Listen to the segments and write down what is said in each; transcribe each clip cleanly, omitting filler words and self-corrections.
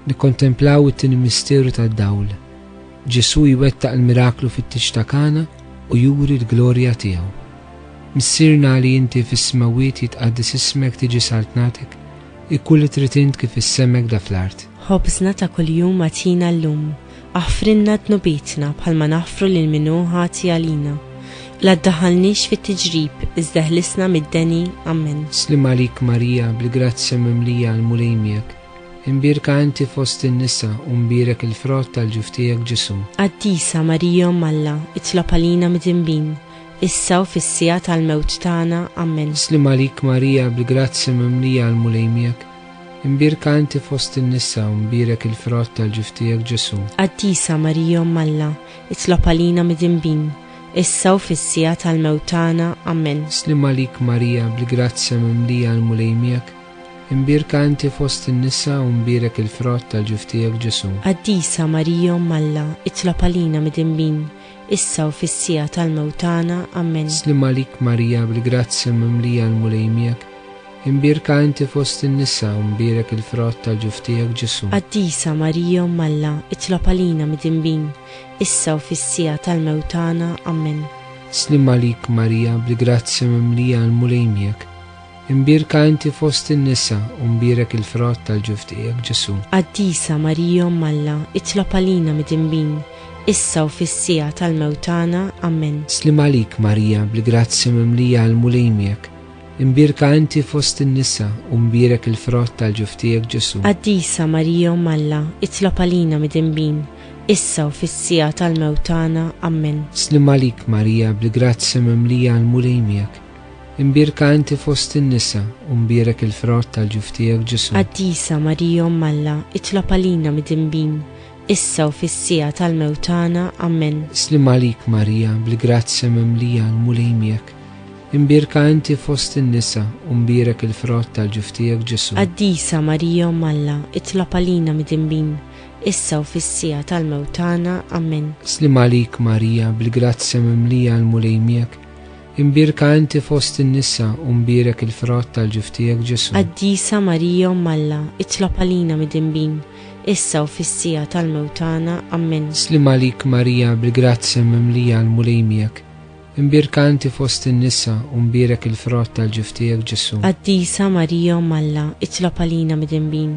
Nikkontemplaw it-tieni misteru tad-dawl. Ġesu jwettaq il-miraklu fit-tixtakana u juri l-glorja tiegħu. Missirna li inti fis-smawiet jitqaddis ismek tiġi saltnatek, ikkulli tritint kif issemmek da fl-art. ħobżna ta' kuljum atina llum, aħfrinna dnubietna bħalma naħfru lil minnu ħati għalina. La ddaħħalniex fit-tiġrib, iżda ħlisna mid-deni, Amen. Slim għalik Marija, bil-grazzja mimlija għal-mulejmiek, imbirka inti fost in-nisa u mbirek il-frott tal-ġuftijek Ġesu. Qaddisa Marija Alla, itlob għalina mid-imbin, issa u fis-sija tal-mewt tagħna, Amen. Slim għalik Marija, bil-grazzja mimlija għal-mulejmiek, imbirka inti fost in-nisa u mbirek il-frott tal-ġuftijek Ġesu. Qaddisa Marija Alla, itlob għalina mid-imbin, issa u fis-sija tal-mewt tagħna, Amen. Slim għalik Marija, bil-grazzja mimlija għal-mulejmiek, imbirka inti fost in-nisa u mbirek il-frott tal-ġuftijek Ġesu. Qaddisa Marija Alla, itlob għalina mid-imbin, issa u fis-sija tal-mewt tagħna, Amen. Slim għalik Marija, bil-grazzja mimlija għal-mulejmiek, imbirka inti fost in-nisa u mbirek il-frott tal-ġuftijek Ġesu. Qaddisa Marija Alla, itlob għalina mid-imbin, issa u fis-sija tal-mewt tagħna, Amen. Slim għalik Marija, bil-grazzja mimlija għal-mulejmiek, imbirka inti fost in-nisa u mbirek il-frott tal-ġuftijek Ġesu. Qaddisa Marija Alla, itlob għalina mid-imbin, issa u fis-sija tal-mewt tagħna, Amen. Slim għalik Marija, bil-grazzja mimlija għal-mulejmiek, imbirka inti fost in-nisa u mbirek il-frott tal-ġuftijek Ġesu. Qaddisa Marija Alla, itlob għalina mid-imbin, issa u fis-sija tal-mewt tagħna, Amen. Slim għalik Marija, bil-grazzja mimlija għal-mulejmiek, imbirka inti fost in-nisa u mbirek il-frott tal-ġuftijek Ġesu. Qaddisa Marija Alla, itlob għalina mid-imbin, issa u fis-sija tal-mewt tagħna, Amen. Slim għalik Marija, bil-grazzja mimlija għal-mulejmiek, imbirka inti fost in-nisa u mbirek il-frott tal-ġuftijek Ġesu. Qaddisa Marija Alla, itlob għalina mid-imbin, issa u fis-sija tal-mewt tagħna, Amen. Slim għalik Marija, bil-grazzja mimlija għal-mulejmiek, imbirka inti fost in-nisa u mbirek il-frott tal-ġuftijek Ġesu. Qaddisa Marija Alla, itlob għalina mid-imbin, issa u fis-sija tal-mewt tagħna, Amen. Slim għalik Marija, bil-grazzja mimlija għal-mulejmiek, imbirka inti fost in-nisa u mbirek il-frott tal-ġuftijek Ġesu. Qaddisa Marija Alla, itlob għalina mid-imbin,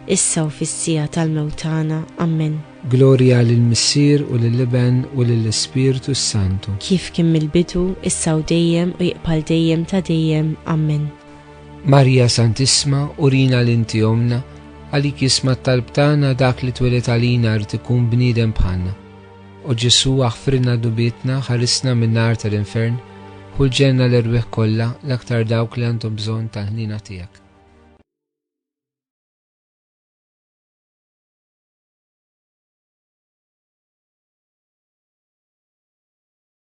issa u fis-sija tal-mewt tagħna, Amen. Glorja lill-Missier u lill-Iben u lill-Ispiritu Santu. Kif kien mill-bidu, issa u dejjem u jiqbal dejjem ta' dejjem, Amen. Marija Santissima, urina l-inti omna, għalik jisma' t-talb tagħna dak li twelet għalina rid ikun bniedem bħalna. U Ġesu aħfrinna dubietna, ħarisna min-nar tal-infern, u l-ġenna l-irwieħ kollha l-aktar dawk li għandhom bżonn tal-ħnina tiegħek.